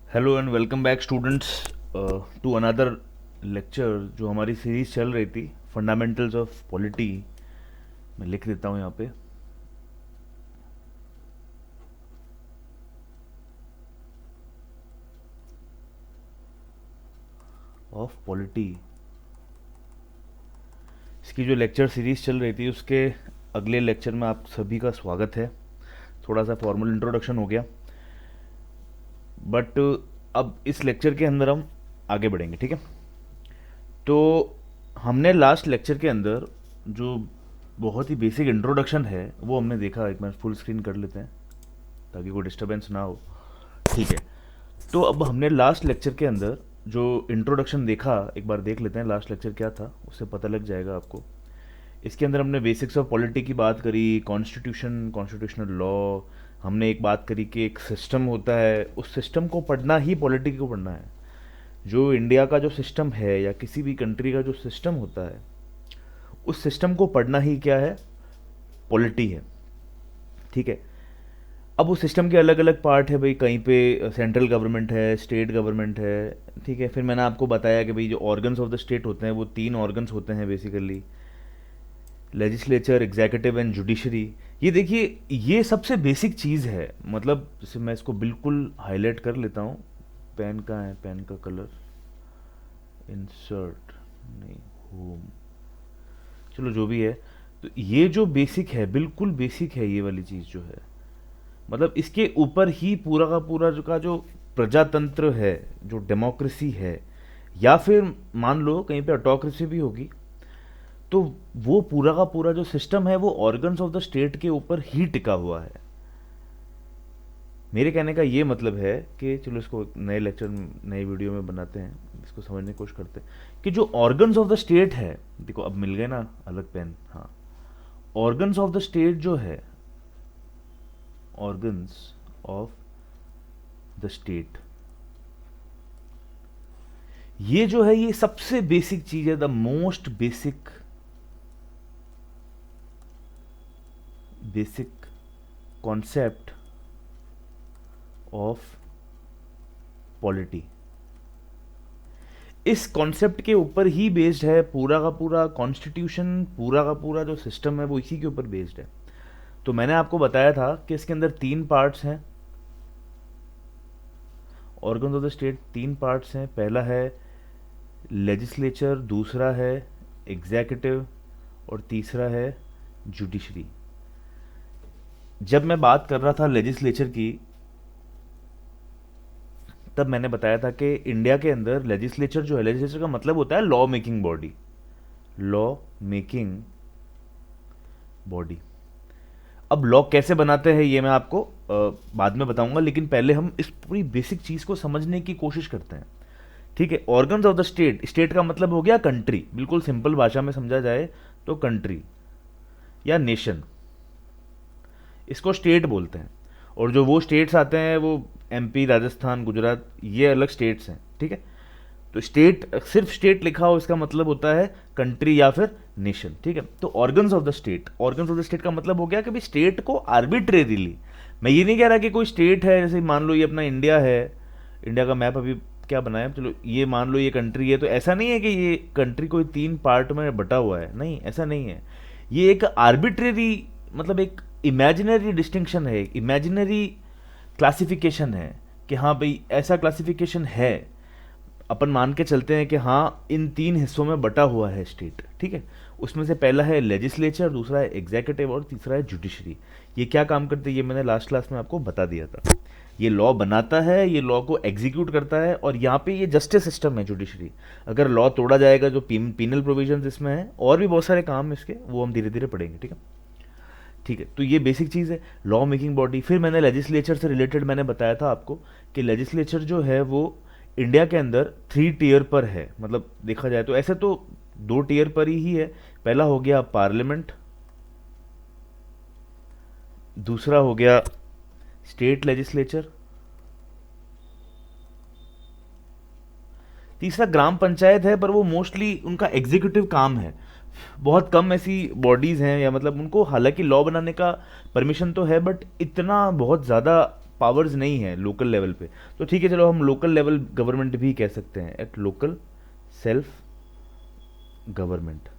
Hello and welcome back students to another lecture. जो हमारी series चल रही थी फंडामेंटल्स ऑफ पॉलिटी, मैं लिख देता हूँ यहाँ पे। ऑफ पॉलिटी, इसकी जो लेक्चर सीरीज चल रही थी उसके अगले लेक्चर में आप सभी का स्वागत है। थोड़ा सा फॉर्मल इंट्रोडक्शन हो गया, बट अब इस लेक्चर के अंदर हम आगे बढ़ेंगे, ठीक है। तो हमने लास्ट लेक्चर के अंदर जो बहुत ही बेसिक इंट्रोडक्शन है वो हमने देखा। एक बार फुल स्क्रीन कर लेते हैं ताकि कोई डिस्टरबेंस ना हो, ठीक है। तो अब हमने लास्ट लेक्चर के अंदर जो इंट्रोडक्शन देखा, एक बार देख लेते हैं लास्ट लेक्चर क्या था, उससे पता लग जाएगा आपको। इसके अंदर हमने बेसिक्स ऑफ पॉलिटी की बात करी, कॉन्स्टिट्यूशन, कॉन्स्टिट्यूशनल लॉ। हमने एक बात करी कि एक सिस्टम होता है, उस सिस्टम को पढ़ना ही पॉलिटी को पढ़ना है। जो इंडिया का जो सिस्टम है या किसी भी कंट्री का जो सिस्टम होता है, उस सिस्टम को पढ़ना ही क्या है, पॉलिटी है, ठीक है। अब उस सिस्टम के अलग अलग पार्ट है भाई। कहीं पे सेंट्रल गवर्नमेंट है, स्टेट गवर्नमेंट है, ठीक है। फिर मैंने आपको बताया कि भाई जो ऑर्गन्स ऑफ द स्टेट होते हैं वो तीन ऑर्गन्स होते हैं basically, legislature, executive and judiciary. ये देखिए, ये सबसे बेसिक चीज़ है। मतलब जैसे मैं इसको बिल्कुल हाईलाइट कर लेता हूँ। पेन का है, पेन का कलर इंसर्ट नहीं, होम, चलो जो भी है। तो ये जो बेसिक है, बिल्कुल बेसिक है ये वाली चीज़ जो है। मतलब इसके ऊपर ही पूरा का पूरा जो प्रजातंत्र है, जो डेमोक्रेसी है, या फिर मान लो कहीं पे ऑटोक्रेसी भी होगी, तो वो पूरा का पूरा जो सिस्टम है वो ऑर्गन्स ऑफ द स्टेट के ऊपर ही टिका हुआ है। मेरे कहने का ये मतलब है कि चलो इसको नए लेक्चर, नए वीडियो में बनाते हैं, इसको समझने की कोशिश करते हैं कि जो ऑर्गन्स ऑफ द स्टेट है, देखो अब मिल गए ना अलग पेन, हाँ। ऑर्गन्स ऑफ द स्टेट जो है, ऑर्गन्स ऑफ द स्टेट, ये जो है ये सबसे बेसिक चीज है, the most basic concept of polity. इस कॉन्सेप्ट के ऊपर ही बेस्ड है पूरा का पूरा कॉन्स्टिट्यूशन, पूरा का पूरा जो सिस्टम है वो इसी के ऊपर बेस्ड है। तो मैंने आपको बताया था कि इसके अंदर तीन पार्ट्स हैं, ऑर्गन्स ऑफ द स्टेट तीन पार्ट्स हैं। पहला है लेजिस्लेचर, दूसरा है एग्जीक्यूटिव और तीसरा है जुडिशरी। जब मैं बात कर रहा था लेजिस्लेचर की, तब मैंने बताया था कि इंडिया के अंदर लेजिस्लेचर जो है, लेजिस्लेचर का मतलब होता है law making body, law making body. अब लॉ कैसे बनाते हैं ये मैं आपको बाद में बताऊंगा, लेकिन पहले हम इस पूरी बेसिक चीज को समझने की कोशिश करते हैं, ठीक है। Organs of the state, state का मतलब हो गया कंट्री, बिल्कुल सिंपल भाषा में समझा जाए तो कंट्री या नेशन, इसको स्टेट बोलते हैं। और जो वो स्टेट्स आते हैं वो एमपी, राजस्थान, गुजरात, ये अलग स्टेट्स हैं, ठीक है। तो स्टेट, सिर्फ स्टेट लिखा हो इसका मतलब होता है कंट्री या फिर नेशन, ठीक है। तो organs of the state, organs of the state का मतलब हो गया कि भाई स्टेट को आर्बिट्रेरीली, मैं ये नहीं कह रहा कि कोई स्टेट है, जैसे मान लो ये अपना इंडिया है, इंडिया का मैप अभी क्या बनाया, चलो ये मान लो ये कंट्री है, तो ऐसा नहीं है कि ये कंट्री कोई तीन पार्ट में बटा हुआ है, नहीं, ऐसा नहीं है। ये एक आर्बिट्रेरी, मतलब एक इमेजिनरी डिस्टिंक्शन है, इमेजिनरी क्लासिफिकेशन है कि हाँ भाई ऐसा क्लासिफिकेशन है। अपन मान के चलते हैं कि हाँ इन तीन हिस्सों में बटा हुआ है स्टेट, ठीक है। उसमें से पहला है लेजिस्लेचर, दूसरा है एग्जीक्यूटिव और तीसरा है जुडिशरी। ये क्या काम करते हैं ये मैंने लास्ट क्लास में आपको बता दिया था। ये लॉ बनाता है, ये लॉ को एग्जीक्यूट करता है, और यहाँ पे ये जस्टिस सिस्टम है जुडिशरी। अगर लॉ तोड़ा जाएगा, जो पीनल प्रोविजंस इसमें है, और भी बहुत सारे काम इसके, वो हम धीरे धीरे पढ़ेंगे, ठीक है। ठीक है, तो ये बेसिक चीज़ है लॉ मेकिंग बॉडी। फिर मैंने लेजिस्लेचर से रिलेटेड मैंने बताया था आपको कि लेजिस्लेचर जो है वो इंडिया के अंदर 3 टियर पर है। मतलब देखा जाए तो ऐसे तो 2 टियर पर ही है। पहला हो गया पार्लियामेंट, दूसरा हो गया स्टेट लेजिस्लेचर, तीसरा ग्राम पंचायत है, पर वो मोस्टली उनका एग्जीक्यूटिव काम है। बहुत कम ऐसी बॉडीज हैं, या मतलब उनको हालांकि लॉ बनाने का परमिशन तो है, बट इतना बहुत ज़्यादा पावर्स नहीं है लोकल लेवल पे, तो ठीक है चलो हम लोकल लेवल गवर्नमेंट भी कह सकते हैं, एट लोकल सेल्फ गवर्नमेंट।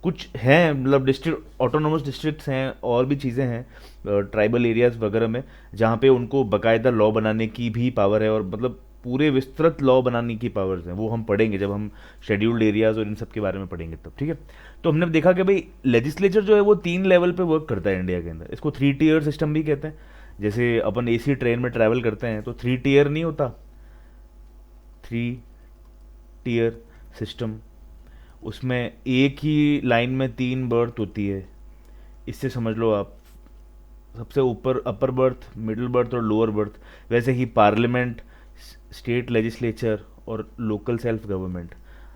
कुछ हैं मतलब डिस्ट्रिक्ट ऑटोनोमस डिस्ट्रिक्ट्स हैं और भी चीज़ें हैं ट्राइबल एरियाज वगैरह में, जहाँ पे उनको बकायदा लॉ बनाने की भी पावर है, और मतलब पूरे विस्तृत लॉ बनाने की पावर्स हैं। वो हम पढ़ेंगे जब हम शेड्यूल्ड एरियाज और इन सब के बारे में पढ़ेंगे तब, ठीक है। तो हमने देखा कि भाई लेजिस्लेचर जो है वो 3 लेवल पे वर्क करता है इंडिया के अंदर। इसको 3 टियर सिस्टम भी कहते हैं। जैसे अपन एसी ट्रेन में ट्रैवल करते हैं तो 3 टियर नहीं होता, 3 टियर सिस्टम। उसमें एक ही लाइन में 3 बर्थ होती है। इससे समझ लो आप, सबसे ऊपर अपर बर्थ, मिडिल बर्थ और लोअर बर्थ। वैसे ही पार्लियामेंट, स्टेट लेजिस्लेचर और लोकल सेल्फ गवर्नमेंट।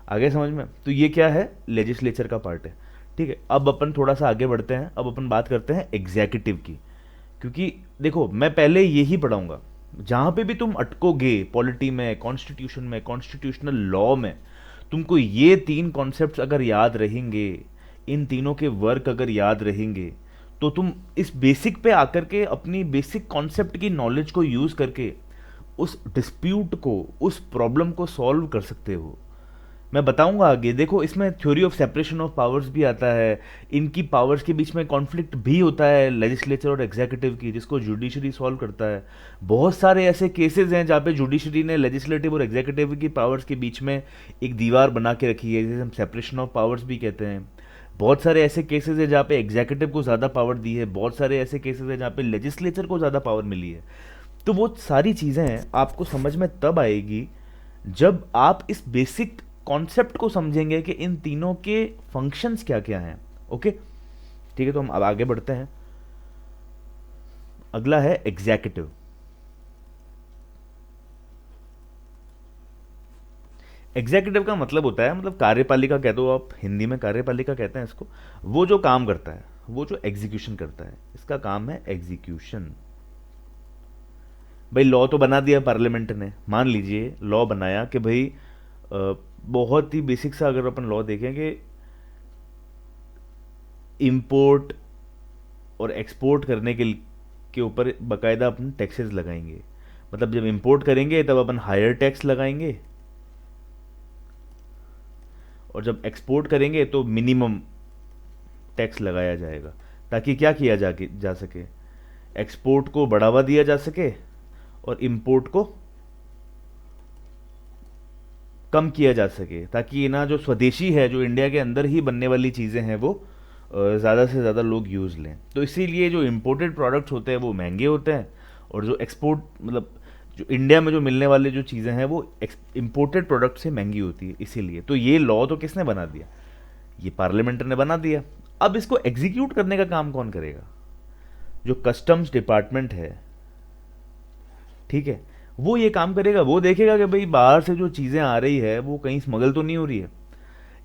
आगे समझ में? तो ये क्या है, लेजिस्लेचर का पार्ट है, ठीक है। अब अपन थोड़ा सा आगे बढ़ते हैं, अब अपन बात करते हैं एग्जीक्यूटिव की। क्योंकि देखो मैं पहले यही पढ़ाऊंगा, जहां पे भी तुम अटकोगे पॉलिटी में, कॉन्स्टिट्यूशन में, कॉन्स्टिट्यूशनल लॉ में, तुमको ये 3 कॉन्सेप्ट्स अगर याद रहेंगे, इन तीनों के वर्क अगर याद रहेंगे, तो तुम इस बेसिक पे आकर के अपनी बेसिक कॉन्सेप्ट की नॉलेज को यूज करके उस डिस्प्यूट को, उस प्रॉब्लम को सॉल्व कर सकते हो। मैं बताऊंगा आगे। देखो इसमें theory of separation of powers भी आता है, इनकी पावर्स के बीच में कॉन्फ्लिक्ट भी होता है लेजिस्लेचर और एग्जीक्यूटिव की, जिसको जुडिशरी सॉल्व करता है। बहुत सारे ऐसे केसेस हैं जहाँ पे जुडिशरी ने लेजिस्लेटिव और एग्जीक्यूटिव की पावर्स के बीच में एक दीवार बना के रखी है, जिसे हम सेपरेशन ऑफ पावर्स भी कहते हैं। बहुत सारे ऐसे केसेस हैं जहाँ पे एग्जीक्यूटिव को ज़्यादा पावर दी है, बहुत सारे ऐसे केसेस हैं जहाँ पे लेजिस्लेचर को ज़्यादा पावर मिली है। तो वो सारी चीज़ें आपको समझ में तब आएगी जब आप इस बेसिक कॉन्सेप्ट को समझेंगे कि इन तीनों के फंक्शंस क्या क्या हैं। ओके, ठीक है। तो हम अब आगे बढ़ते हैं। अगला है एग्जीक्यूटिव। एग्जीक्यूटिव का मतलब होता है, मतलब कार्यपालिका कह दो आप, हिंदी में कार्यपालिका कहते हैं इसको। वो जो काम करता है, वो जो एग्जीक्यूशन करता है, इसका काम है एग्जीक्यूशन। भाई लॉ तो बना दिया पार्लियामेंट ने, मान लीजिए लॉ बनाया कि भाई बहुत ही बेसिक सा अगर अपन लॉ देखें कि इंपोर्ट और एक्सपोर्ट करने के ऊपर बकायदा अपन टैक्सेस लगाएंगे। मतलब जब इंपोर्ट करेंगे तब अपन हायर टैक्स लगाएंगे, और जब एक्सपोर्ट करेंगे तो मिनिमम टैक्स लगाया जाएगा, ताकि क्या किया जा सके, एक्सपोर्ट को बढ़ावा दिया जा सके और इंपोर्ट को कम किया जा सके, ताकि ना जो स्वदेशी है, जो इंडिया के अंदर ही बनने वाली चीज़ें हैं, वो ज़्यादा से ज़्यादा लोग यूज़ लें। तो इसीलिए जो इम्पोर्टेड प्रोडक्ट्स होते हैं वो महंगे होते हैं, और जो एक्सपोर्ट मतलब जो इंडिया में जो मिलने वाले जो चीज़ें हैं वो इम्पोर्टेड प्रोडक्ट से महंगी होती है। इसीलिए तो ये लॉ तो किसने बना दिया, ये पार्लियामेंट ने बना दिया। अब इसको एग्जीक्यूट करने का काम कौन करेगा, जो कस्टम्स डिपार्टमेंट है, ठीक है, वो ये काम करेगा। वो देखेगा कि भाई बाहर से जो चीज़ें आ रही है वो कहीं स्मगल तो नहीं हो रही है,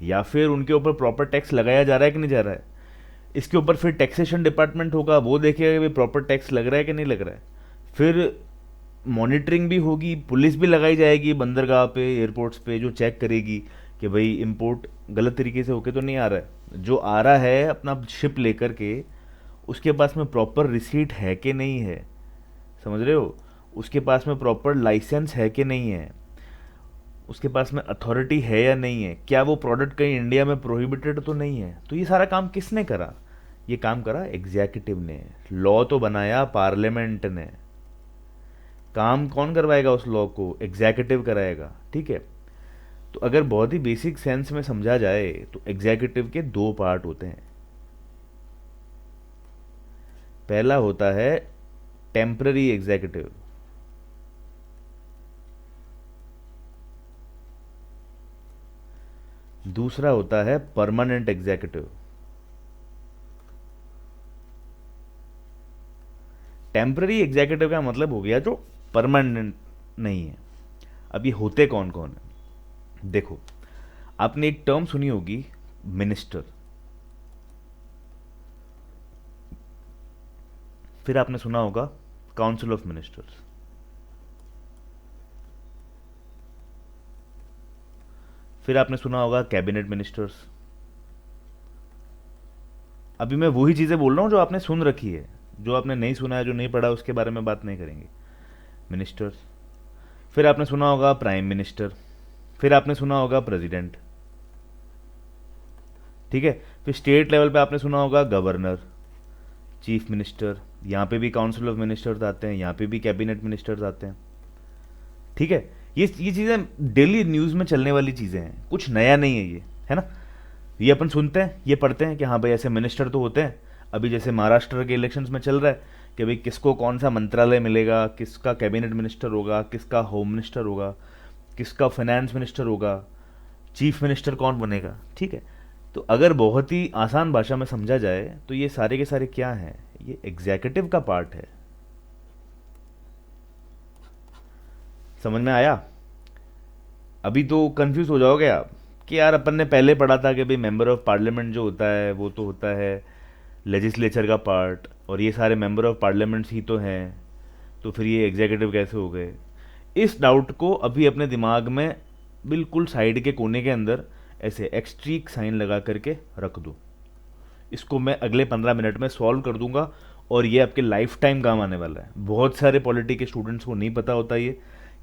या फिर उनके ऊपर प्रॉपर टैक्स लगाया जा रहा है कि नहीं जा रहा है। इसके ऊपर फिर टैक्सेशन डिपार्टमेंट होगा, वो देखेगा कि भाई प्रॉपर टैक्स लग रहा है कि नहीं लग रहा है। फिर मॉनिटरिंग भी होगी, पुलिस भी लगाई जाएगी बंदरगाह पे, एयरपोर्ट्स पे, जो चेक करेगी कि भाई इंपोर्ट गलत तरीके से होके तो नहीं आ रहा है। जो आ रहा है अपना शिप लेकर के, उसके पास में प्रॉपर रिसीट है कि नहीं है, समझ रहे हो, उसके पास में प्रॉपर लाइसेंस है कि नहीं है, उसके पास में अथॉरिटी है या नहीं है, क्या वो प्रोडक्ट कहीं इंडिया में प्रोहिबिटेड तो नहीं है। तो ये सारा काम किसने करा, ये काम करा एग्जीक्यूटिव ने। लॉ तो बनाया पार्लियामेंट ने, काम कौन करवाएगा उस लॉ को, एग्जीक्यूटिव कराएगा, ठीक है। तो अगर बहुत ही बेसिक सेंस में समझा जाए तो एग्जीक्यूटिव के 2 पार्ट होते हैं। पहला होता है टेम्पररी एग्जीक्यूटिव, दूसरा होता है परमानेंट एग्जीक्यूटिव। टेम्पररी एग्जीक्यूटिव का मतलब हो गया जो परमानेंट नहीं है। अब ये होते कौन कौन है, देखो आपने एक टर्म सुनी होगी मिनिस्टर, फिर आपने सुना होगा काउंसिल ऑफ मिनिस्टर्स, फिर आपने सुना होगा कैबिनेट मिनिस्टर्स। अभी मैं वही चीजें बोल रहा हूं जो आपने सुन रखी है, जो आपने नहीं सुना है, जो नहीं पढ़ा, उसके बारे में बात नहीं करेंगे। मिनिस्टर्स, फिर आपने सुना होगा प्राइम मिनिस्टर, फिर आपने सुना होगा प्रेसिडेंट, ठीक है। फिर स्टेट लेवल पे आपने सुना होगा गवर्नर, चीफ मिनिस्टर, यहाँ पे भी काउंसिल ऑफ मिनिस्टर्स आते हैं, यहाँ पे भी कैबिनेट मिनिस्टर्स आते हैं, ठीक है। ये चीज़ें डेली न्यूज़ में चलने वाली चीज़ें हैं, कुछ नया नहीं है ये, है ना। ये अपन सुनते हैं, ये पढ़ते हैं कि हाँ भाई ऐसे मिनिस्टर तो होते हैं। अभी जैसे महाराष्ट्र के इलेक्शंस में चल रहा है कि भाई किसको कौन सा मंत्रालय मिलेगा, किसका कैबिनेट मिनिस्टर होगा, किसका होम मिनिस्टर होगा, किसका फाइनेंस मिनिस्टर होगा, चीफ मिनिस्टर कौन बनेगा, ठीक है। तो अगर बहुत ही आसान भाषा में समझा जाए तो ये सारे के सारे क्या हैं, ये एग्जीक्यूटिव का पार्ट है। समझ में आया? अभी तो कंफ्यूज हो जाओगे आप कि यार अपन ने पहले पढ़ा था कि भाई मेंबर ऑफ पार्लियामेंट जो होता है वो तो होता है लेजिस्लेचर का पार्ट, और ये सारे मेंबर ऑफ पार्लियामेंट्स ही तो हैं, तो फिर ये एग्जीक्यूटिव कैसे हो गए। इस डाउट को अभी अपने दिमाग में बिल्कुल साइड के कोने के अंदर ऐसे एक्सट्रीक साइन लगा करके रख दो। इसको मैं अगले 15 मिनट में सॉल्व कर दूंगा, और ये आपके लाइफ टाइम काम आने वाला है। बहुत सारे पॉलिटी के स्टूडेंट्स को नहीं पता होता ये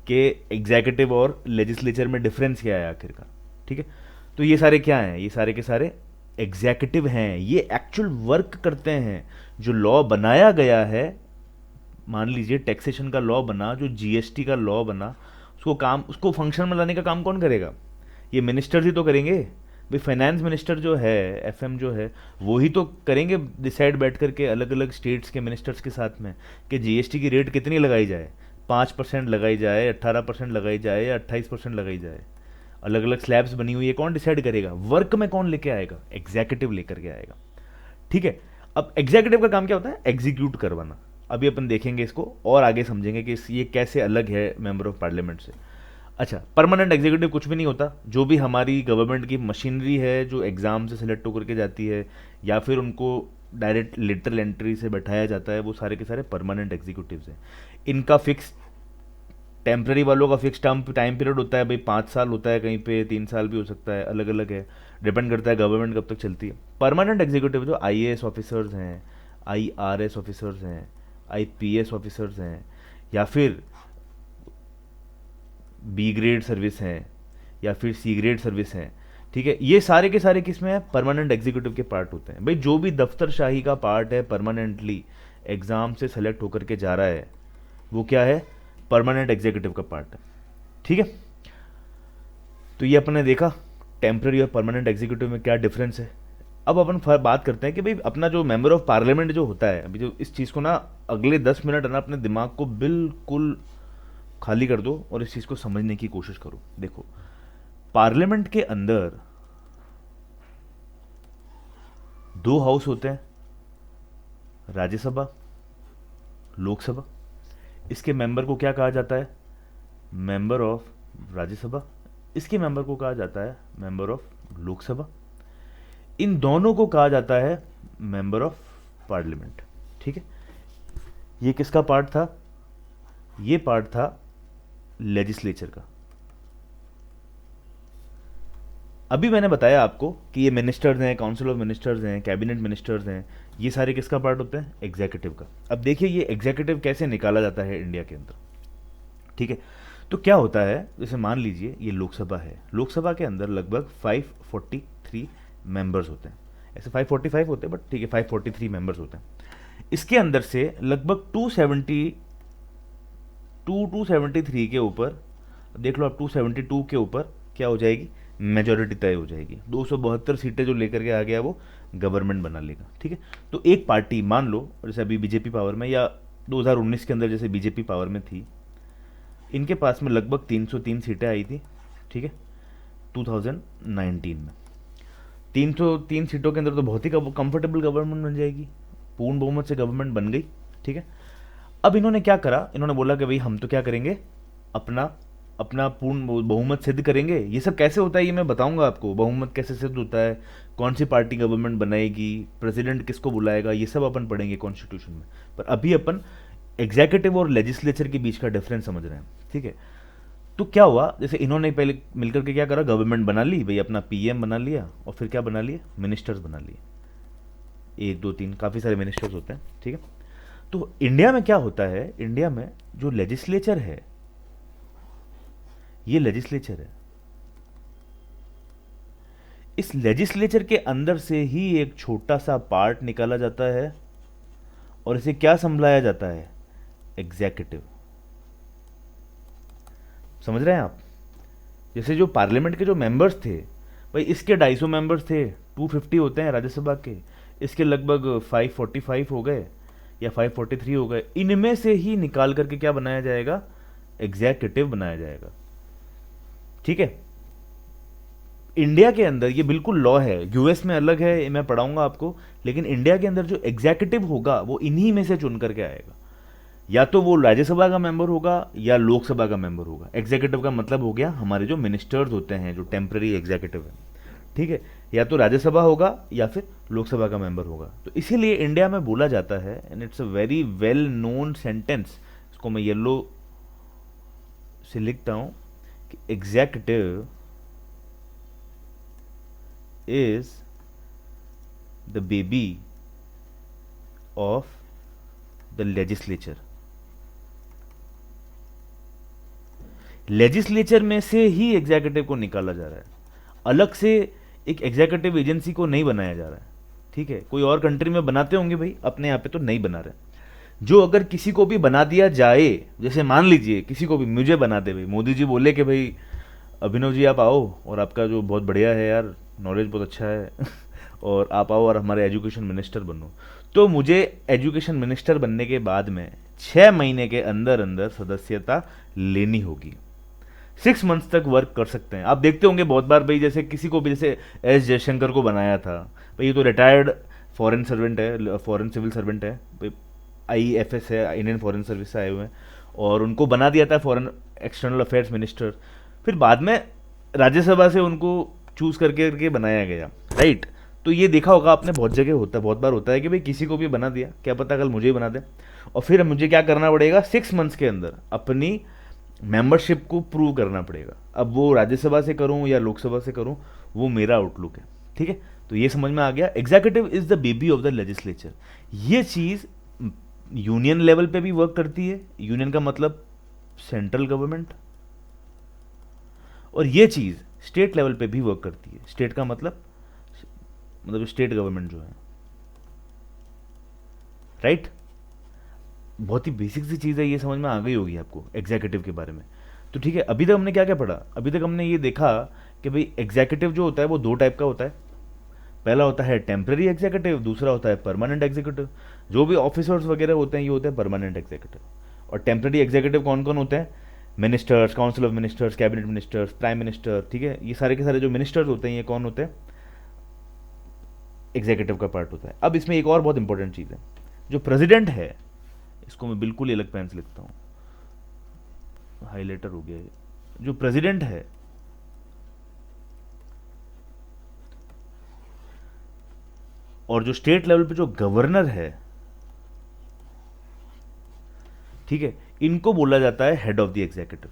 कि एग्जीक्यूटिव और लेजिस्लेचर में डिफरेंस क्या है आखिरकार, ठीक है। तो ये सारे क्या हैं, ये सारे के सारे एग्जीक्यूटिव हैं। ये एक्चुअल वर्क करते हैं। जो लॉ बनाया गया है, मान लीजिए टैक्सेशन का लॉ बना, जो जीएसटी का लॉ बना, उसको फंक्शन में लाने का काम कौन करेगा? ये मिनिस्टर्स ही तो करेंगे भाई। फाइनेंस मिनिस्टर जो है, एफएम जो है, वो ही तो करेंगे डिसाइड बैठ करके अलग अलग स्टेट्स के मिनिस्टर्स के साथ में कि जीएसटी की रेट कितनी लगाई जाए, 5% लगाई जाए, 18% लगाई जाए, या 28% लगाई जाए। अलग अलग स्लैब्स बनी हुई है, कौन डिसाइड करेगा? वर्क में कौन लेके आएगा? एग्जीक्यूटिव लेकर के आएगा, ठीक है। अब एग्जीक्यूटिव का काम क्या होता है? एग्जीक्यूट करवाना। अभी अपन देखेंगे इसको और आगे समझेंगे कि ये कैसे अलग है मेंबर ऑफ पार्लियामेंट से। अच्छा, परमानेंट एग्जीक्यूटिव कुछ भी नहीं होता। जो भी हमारी गवर्नमेंट की मशीनरी है जो एग्ज़ाम से सिलेक्ट होकर के जाती है, या फिर उनको डायरेक्ट लेटरल एंट्री से बैठाया जाता है, वो सारे के सारे परमानेंट एग्जीक्यूटिव्स हैं। इनका फिक्स, टेम्प्रेरी वालों का फिक्स टाइम पीरियड होता है भाई, 5 साल होता है, कहीं पे 3 साल भी हो सकता है, अलग अलग है, डिपेंड करता है गवर्नमेंट कब तक चलती है। परमानेंट एग्जीक्यूटिव जो आईएएस ऑफिसर्स हैं, आईआरएस ऑफिसर्स हैं, आईपीएस ऑफिसर्स हैं, या फिर बी ग्रेड सर्विस हैं, या फिर सी ग्रेड सर्विस हैं, ठीक है। ये सारे के सारे किसमें है? परमानेंट एग्जीक्यूटिव के पार्ट होते हैं भाई। जो भी दफ्तरशाही का पार्ट है, परमानेंटली एग्जाम से सेलेक्ट होकर के जा रहा है, वो क्या है? परमानेंट एग्जीक्यूटिव का पार्ट है, ठीक है। तो ये अपन ने देखा टेम्पररी और परमानेंट एग्जीक्यूटिव में क्या डिफरेंस है। अब अपन बात करते हैं कि भाई अपना जो मेंबर ऑफ पार्लियामेंट जो होता है, अभी जो इस चीज़ को ना अगले 10 मिनट ना अपने दिमाग को बिल्कुल खाली कर दो और इस चीज़ को समझने की कोशिश करो। देखो, पार्लियामेंट के अंदर 2 हाउस होते हैं, राज्यसभा, लोकसभा। इसके मेंबर को क्या कहा जाता है? Member of Rajya Sabha. इसके मेंबर को कहा जाता है मेंबर ऑफ लोकसभा। इन दोनों को कहा जाता है मेंबर ऑफ पार्लियामेंट, ठीक है। ये किसका पार्ट था? ये पार्ट था लेजिस्लेचर का। अभी मैंने बताया आपको कि ये मिनिस्टर्स हैं, काउंसिल ऑफ मिनिस्टर्स हैं, कैबिनेट मिनिस्टर्स हैं, ये सारे किसका पार्ट होते हैं? एग्जीक्यूटिव का। अब देखिए ये एग्जीक्यूटिव कैसे निकाला जाता है इंडिया के अंदर, ठीक है। तो क्या होता है, जैसे मान लीजिए ये लोकसभा है, लोकसभा के अंदर लगभग 543 मेंबर्स होते हैं। ऐसे 545 होते हैं, बट ठीक है 543 मेंबर्स होते हैं। इसके अंदर से लगभग 273 के ऊपर, देख लो आप, 272 के ऊपर क्या हो जाएगी? मेजोरिटी तय हो जाएगी। 272 सीटें जो लेकर के आ गया वो गवर्नमेंट बना लेगा, ठीक है। तो एक पार्टी, मान लो जैसे अभी बीजेपी पावर में, या 2019 के अंदर जैसे बीजेपी पावर में थी, इनके पास में लगभग 303 सीटें आई थी, ठीक है, 2019 में। 303 सीटों के अंदर तो बहुत ही कंफर्टेबल गवर्नमेंट बन जाएगी, पूर्ण बहुमत से गवर्नमेंट बन गई, ठीक है। अब इन्होंने क्या करा? इन्होंने बोला कि भाई हम तो क्या करेंगे, अपना अपना पूर्ण बहुमत सिद्ध करेंगे। ये सब कैसे होता है ये मैं बताऊंगा आपको। बहुमत कैसे सिद्ध होता है, कौन सी पार्टी गवर्नमेंट बनाएगी, प्रेसिडेंट किसको बुलाएगा, ये सब अपन पढ़ेंगे कॉन्स्टिट्यूशन में। पर अभी अपन एग्जीक्यूटिव और लेजिस्लेचर के बीच का डिफरेंस समझ रहे हैं, ठीक है। तो क्या हुआ, जैसे इन्होंने पहले मिलकर के क्या करा, गवर्नमेंट बना ली भाई, अपना पीएम बना लिया, और फिर क्या बना लिया? मिनिस्टर्स बना लिए। 1 2 3 काफ़ी सारे मिनिस्टर्स होते हैं, ठीक है। तो इंडिया में क्या होता है, इंडिया में जो लेजिस्लेचर है, ये लेजिस्लेचर है, इस लेजिस्लेचर के अंदर से ही एक छोटा सा पार्ट निकाला जाता है और इसे क्या संभलाया जाता है, एग्जीक्यूटिव। समझ रहे हैं आप? जैसे जो पार्लियामेंट के जो मेंबर्स थे, भाई इसके 250 मेंबर्स थे, 250 होते हैं राज्यसभा के, इसके लगभग 545 हो गए या 543 हो गए, इनमें से ही निकाल करके क्या बनाया जाएगा, एग्जीक्यूटिव बनाया जाएगा। ठीक है, इंडिया के अंदर ये बिल्कुल लॉ है, यूएस में अलग है, ये मैं पढ़ाऊंगा आपको, लेकिन इंडिया के अंदर जो एग्जीक्यूटिव होगा वो इन्हीं में से चुन करके आएगा, या तो वो राज्यसभा का मेंबर होगा या लोकसभा का मेंबर होगा। एग्जीक्यूटिव का मतलब हो गया हमारे जो मिनिस्टर्स होते हैं, जो टेम्पररी एग्जीक्यूटिव है, ठीक है, या तो राज्यसभा होगा या फिर लोकसभा का मेंबर होगा। तो इसीलिए इंडिया में बोला जाता है, and it's a very well known sentence, इसको मैं येलो से लिखता हूं कि executive is the baby of the legislature. Legislature में से ही एग्जीक्यूटिव को निकाला जा रहा है, अलग से एक एग्जीक्यूटिव एजेंसी को नहीं बनाया जा रहा है। ठीक है, कोई और कंट्री में बनाते होंगे भाई, अपने यहाँ पे तो नहीं बना रहे। जो अगर किसी को भी बना दिया जाए, जैसे मान लीजिए किसी को भी मुझे बना दे भाई, मोदी जी बोले कि भाई अभिनव जी आप आओ और आपका जो बहुत बढ़िया है यार, नॉलेज बहुत अच्छा है और आप आओ और हमारे एजुकेशन मिनिस्टर बनो, तो मुझे एजुकेशन मिनिस्टर बनने के बाद में 6 महीने के अंदर अंदर सदस्यता लेनी होगी। 6 मंथ्स तक वर्क कर सकते हैं। आप देखते होंगे बहुत बार भाई, जैसे किसी को भी, जैसे एस जयशंकर को बनाया था भाई, ये तो रिटायर्ड फॉरेन सर्वेंट है, फॉरेन सिविल सर्वेंट है भाई, IFS है, इंडियन फॉरेन सर्विस से आए हुए हैं, और उनको बना दिया था फॉरेन एक्सटर्नल अफेयर्स मिनिस्टर। फिर बाद में राज्यसभा से उनको चूज करके बनाया गया, राइट। तो ये देखा होगा आपने, बहुत जगह होता है, बहुत बार होता है कि भाई किसी को भी बना दिया, क्या पता कल मुझे ही बना दे, और फिर मुझे क्या करना पड़ेगा, 6 मंथ्स के अंदर अपनी मेंबरशिप को प्रूव करना पड़ेगा। अब वो राज्यसभा से करूं या लोकसभा से करूं, वो मेरा आउटलुक है। ठीक है, तो ये समझ में आ गया, executive is the baby of the legislature. ये चीज यूनियन लेवल पे भी वर्क करती है, यूनियन का मतलब सेंट्रल गवर्नमेंट, और ये चीज स्टेट लेवल पे भी वर्क करती है। स्टेट का मतलब स्टेट गवर्नमेंट जो है, राइट। बहुत ही बेसिक सी चीज़ है, ये समझ में आ गई होगी आपको एग्जीक्यूटिव के बारे में। तो ठीक है, अभी तक हमने क्या क्या पढ़ा, अभी तक हमने ये देखा कि भाई एग्जीक्यूटिव जो होता है वो 2 टाइप का होता है। पहला होता है टेम्पररी एग्जीक्यूटिव, दूसरा होता है परमानेंट एग्जीक्यूटिव। जो भी ऑफिसर्स वगैरह होते हैं ये होते हैं परमानेंट एग्जीक्यूटिव। और टेम्पररी एग्जीक्यूटिव कौन कौन होते हैं, ministers, council of ministers, cabinet ministers, prime minister, ठीक है, ये सारे के सारे जो मिनिस्टर्स होते हैं ये कौन होते हैं, एग्जीक्यूटिव का पार्ट होता है। अब इसमें एक और बहुत इंपॉर्टेंट चीज़ है, जो प्रेसिडेंट है, इसको मैं बिल्कुल ही अलग पेन से लिखता हूँ, हाईलाइटर हो गया है। जो प्रेसिडेंट है और जो स्टेट लेवल पे जो गवर्नर है, ठीक है, इनको बोला जाता है हेड ऑफ द एग्जीक्यूटिव।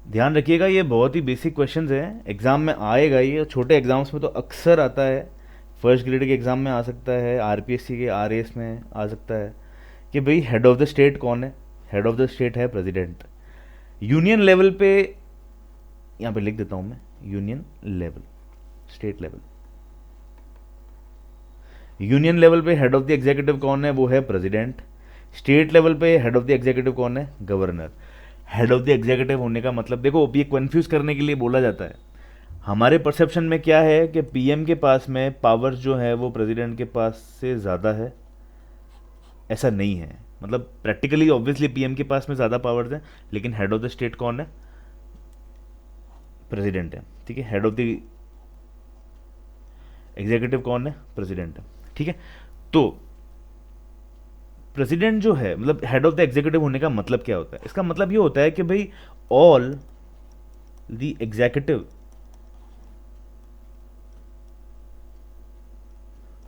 ध्यान रखिएगा, ये बहुत ही बेसिक क्वेश्चंस हैं, एग्जाम में आएगा ये, छोटे एग्जाम्स में तो अक्सर आता है, फर्स्ट ग्रेड के एग्जाम में आ सकता है, RPSC के RAS में आ सकता है कि भाई हेड ऑफ द स्टेट कौन है। हेड ऑफ द स्टेट है प्रेसिडेंट। यूनियन लेवल पे, यहाँ पे लिख देता हूं मैं, union level, state level, union level पे हेड ऑफ द एग्जीक्यूटिव कौन है, वो है प्रेसिडेंट। स्टेट लेवल पे हेड ऑफ द एग्जीक्यूटिव कौन है, governor. Head of the executive होने का मतलब, देखो ये कंफ्यूज करने के लिए बोला जाता है, हमारे परसेप्शन में क्या है कि PM के पास में पावर्स जो है वो प्रेसिडेंट के पास से ज़्यादा है, ऐसा नहीं है। मतलब प्रैक्टिकली ऑब्वियसली PM के पास में ज़्यादा पावर्स हैं, लेकिन हेड ऑफ द स्टेट कौन है, प्रेसिडेंट है। ठीक है, हेड ऑफ द एग्जीक्यूटिव कौन है, प्रेसिडेंट है। ठीक है, तो प्रेसिडेंट जो है, मतलब हेड ऑफ द एग्जीक्यूटिव होने का मतलब क्या होता है, इसका मतलब ये होता है कि भाई all the executive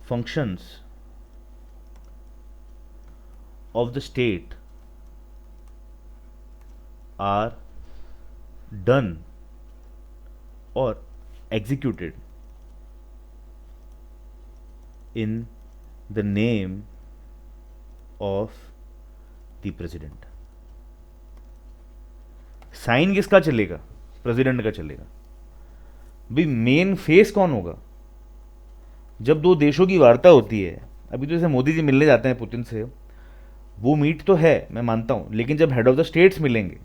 functions of the state are done और executed in the name of the president. Sign किसका चलेगा? प्रेसिडेंट का चलेगा। भाई मेन फेस कौन होगा? जब दो देशों की वार्ता होती है, अभी तो जैसे मोदी जी मिलने जाते हैं पुतिन से, वो मीट तो है, मैं मानता हूं, लेकिन जब हेड ऑफ द स्टेट्स मिलेंगे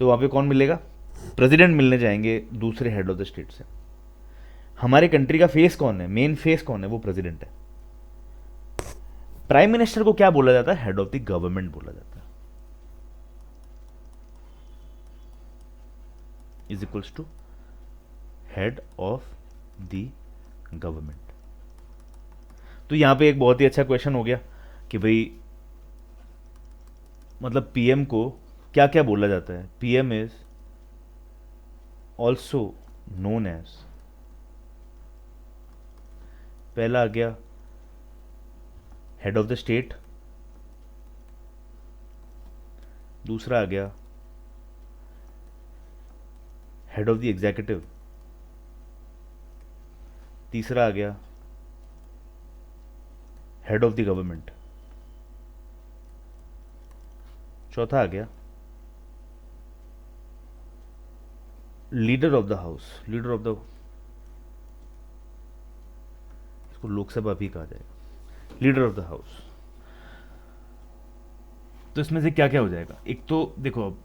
तो वहां पे कौन मिलेगा? प्रेसिडेंट मिलने जाएंगे दूसरे हेड ऑफ द स्टेट से। हमारे कंट्री का फेस कौन है? मेन फेस कौन है? वो प्रेसिडेंट है। प्राइम मिनिस्टर को क्या बोला जाता है? हेड ऑफ द गवर्नमेंट बोला जाता है। Is equals to head of the government. तो यहां पे एक बहुत ही अच्छा क्वेश्चन हो गया कि भाई मतलब पीएम को क्या क्या बोला जाता है? PM is also known as, पहला आ गया हेड ऑफ द स्टेट, दूसरा आ गया हेड ऑफ द एग्जीक्यूटिव, तीसरा आ गया हेड ऑफ द गवर्नमेंट, चौथा आ गया leader of the house, leader of the, इसको लोकसभा भी कहा जाएगा, लीडर ऑफ द हाउस। तो इसमें से क्या क्या हो जाएगा? एक तो देखो, अब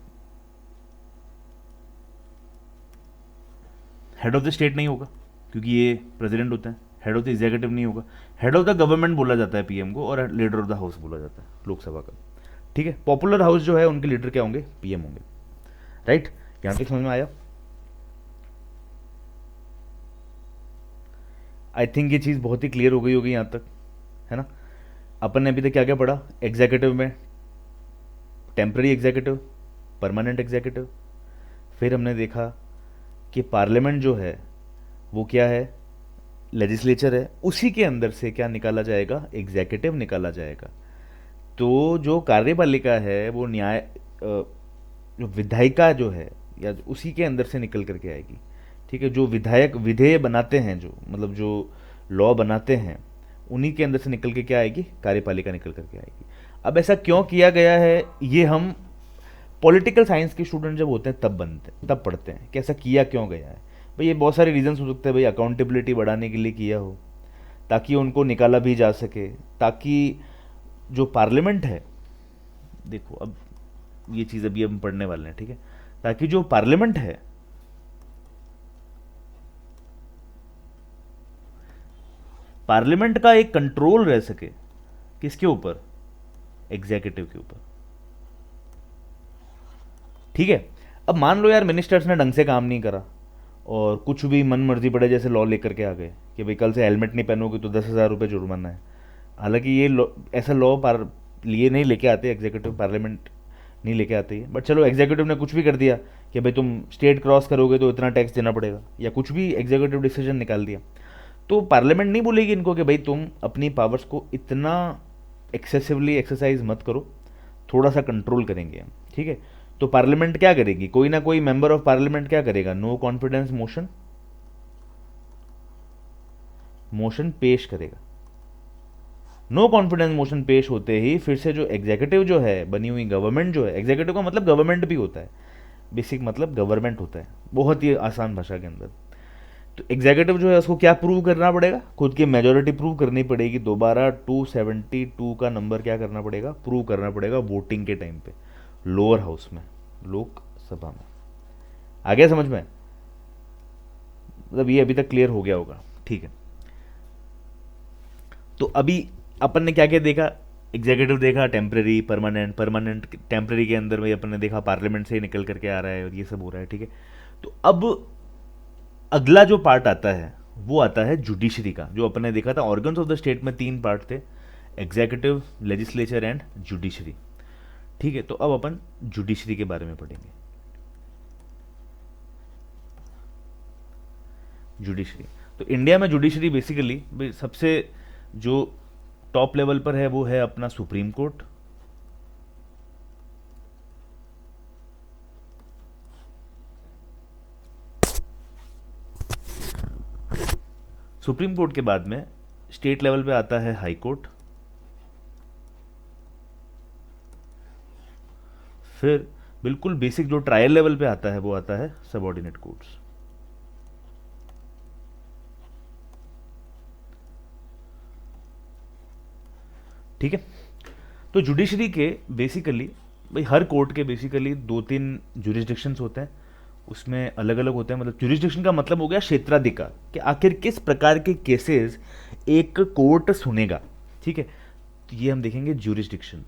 हेड ऑफ द स्टेट नहीं होगा क्योंकि ये प्रेसिडेंट होता है। हेड ऑफ द एग्जीक्यूटिव नहीं होगा। हेड ऑफ द गवर्नमेंट बोला जाता है पीएम को, और लीडर ऑफ द हाउस बोला जाता है लोकसभा का। ठीक है, पॉपुलर हाउस जो है उनके लीडर क्या होंगे? पीएम होंगे। राइट, यहां तक समझ में आया? आई थिंक ये चीज बहुत ही क्लियर हो गई होगी यहां तक, है ना? अपन ने अभी तक क्या क्या पढ़ा? एग्जीक्यूटिव में टेम्पररी एग्जीक्यूटिव, परमानेंट एग्जीक्यूटिव। फिर हमने देखा कि पार्लियामेंट जो है वो क्या है? लेजिस्लेचर है। उसी के अंदर से क्या निकाला जाएगा? एग्जीक्यूटिव निकाला जाएगा। तो जो कार्यपालिका है वो न्याय जो विधायिका जो है, या उसी के अंदर से निकल करके आएगी। ठीक है, जो विधायक विधेय बनाते हैं, जो मतलब जो लॉ बनाते हैं, उन्हीं के अंदर से निकल के क्या आएगी? कार्यपालिका निकल करके आएगी। अब ऐसा क्यों किया गया है, ये हम पॉलिटिकल साइंस के स्टूडेंट जब होते हैं तब पढ़ते हैं कि ऐसा किया क्यों गया है। भाई ये बहुत सारे रीजंस हो सकते हैं। भाई अकाउंटेबिलिटी बढ़ाने के लिए किया हो, ताकि उनको निकाला भी जा सके, ताकि जो पार्लियामेंट है, देखो अब ये चीज़ अभी हम पढ़ने वाले हैं, ठीक है, ताकि जो पार्लियामेंट है पार्लियामेंट का एक कंट्रोल रह सके। किसके ऊपर? एग्जीक्यूटिव के ऊपर। ठीक है, अब मान लो यार मिनिस्टर्स ने ढंग से काम नहीं करा और कुछ भी मन मर्जी पड़े जैसे लॉ लेकर के आ गए कि भाई कल से हेलमेट नहीं पहनोगे तो 10,000 रुपये जुर्माना है। हालांकि ये ऐसा लॉ लिए नहीं लेके आते एग्जीक्यूटिव, पार्लियामेंट नहीं लेके आती है, बट चलो एग्जीक्यूटिव ने कुछ भी कर दिया कि भाई तुम स्टेट क्रॉस करोगे तो इतना टैक्स देना पड़ेगा, या कुछ भी एग्जीक्यूटिव डिसीजन निकाल दिया, तो पार्लियामेंट नहीं बोलेगी इनको कि भाई तुम अपनी पावर्स को इतना एक्सेसिवली एक्सरसाइज मत करो, थोड़ा सा कंट्रोल करेंगे हम। ठीक है, तो पार्लियामेंट क्या करेगी? कोई ना कोई मेंबर ऑफ पार्लियामेंट क्या करेगा? नो कॉन्फिडेंस मोशन पेश करेगा। नो कॉन्फिडेंस मोशन पेश होते ही फिर से जो एग्जीक्यूटिव जो है, बनी हुई गवर्नमेंट जो है, एग्जीक्यूटिव का मतलब गवर्नमेंट भी होता है, बेसिक मतलब गवर्नमेंट होता है, बहुत ही आसान भाषा के अंदर। तो एग्जीक्यूटिव जो है उसको क्या प्रूव करना पड़ेगा? खुद की मेजोरिटी प्रूव करनी पड़ेगी। दोबारा 272 का नंबर क्या करना पड़ेगा? प्रूव करना पड़ेगा वोटिंग के टाइम पे, लोअर हाउस में, लोकसभा में। आ गया समझ में? मतलब ये अभी तक क्लियर हो गया होगा। ठीक है, तो अभी अपन ने क्या क्या देखा? एग्जीक्यूटिव देखा, टेम्पररी, परमानेंट टेम्पररी के अंदर में अपन ने देखा पार्लियामेंट से ही निकल करके आ रहा है और ये सब हो रहा है। ठीक है, तो अब अगला जो पार्ट आता है वो आता है जुडिशरी का। जो अपन ने देखा था ऑर्गन्स ऑफ द स्टेट में 3 पार्ट थे, एग्जीक्यूटिव, लेजिस्लेचर एंड जुडिशरी। ठीक है, तो अब अपन जुडिशरी के बारे में पढ़ेंगे। जुडिशरी, तो इंडिया में जुडिशरी बेसिकली सबसे जो टॉप लेवल पर है वो है अपना सुप्रीम कोर्ट, सुप्रीम कोर्ट के बाद में स्टेट लेवल पे आता है हाई कोर्ट, फिर बिल्कुल बेसिक जो ट्रायल लेवल पे आता है वो आता है सबऑर्डिनेट कोर्ट्स। ठीक है, तो जुडिशरी के बेसिकली भाई हर कोर्ट के बेसिकली 2-3 जुरिस्डिक्शंस होते हैं, उसमें अलग अलग होते हैं। मतलब जुरिस्डिक्शन का मतलब हो गया क्षेत्राधिकार, कि आखिर किस प्रकार के केसेस एक कोर्ट सुनेगा। ठीक है, तो ये हम देखेंगे जुरिस्डिक्शन।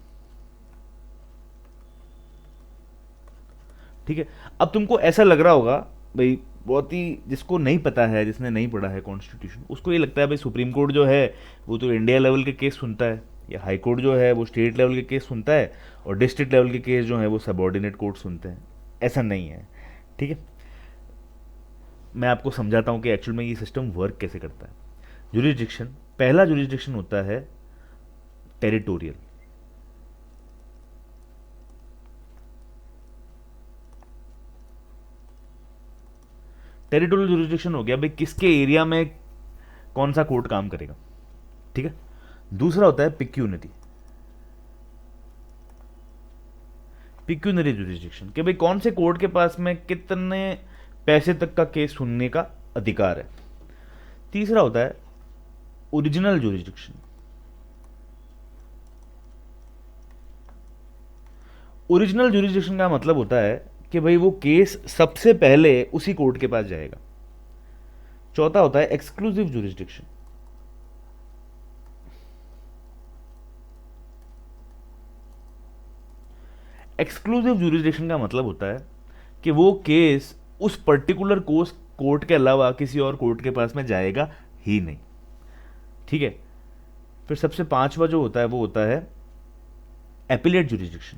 ठीक है, अब तुमको ऐसा लग रहा होगा भाई, बहुत ही जिसको नहीं पता है, जिसने नहीं पढ़ा है कॉन्स्टिट्यूशन, उसको ये लगता है भाई सुप्रीम कोर्ट जो है वो तो इंडिया लेवल के केस सुनता है, या हाई कोर्ट जो है वो स्टेट लेवल के केस सुनता है, और डिस्ट्रिक्ट लेवल के केस जो है वो सबऑर्डिनेट कोर्ट सुनते हैं। ऐसा नहीं है। ठीक है, मैं आपको समझाता हूँ कि एक्चुअल में ये सिस्टम वर्क कैसे करता है। जुरिस्डिक्शन, पहला जुरिस्डिक्शन होता है टेरिटोरियल। टेरिटोरियल जुरिस्डिक्शन हो गया भाई किसके एरिया में कौन सा कोर्ट काम करेगा। ठीक है, दूसरा होता है पिक्यूनरी। पिक्यूनरी जुरिस्डिक्शन, कि भाई कौन से कोर्ट के पास में कितने पैसे तक का केस सुनने का अधिकार है। तीसरा होता है ओरिजिनल जुरिस्डिक्शन। ओरिजिनल जुरिस्डिक्शन का मतलब होता है कि भाई वो केस सबसे पहले उसी कोर्ट के पास जाएगा। चौथा होता है एक्सक्लूसिव जुरिस्डिक्शन। एक्सक्लूसिव जुरिस्डिक्शन का मतलब होता है कि वो केस उस पर्टिकुलर कोर्ट के अलावा किसी और कोर्ट के पास में जाएगा ही नहीं। ठीक है, फिर सबसे पांचवा जो होता है वो होता है एपिलेट जुरिस्डिक्शन।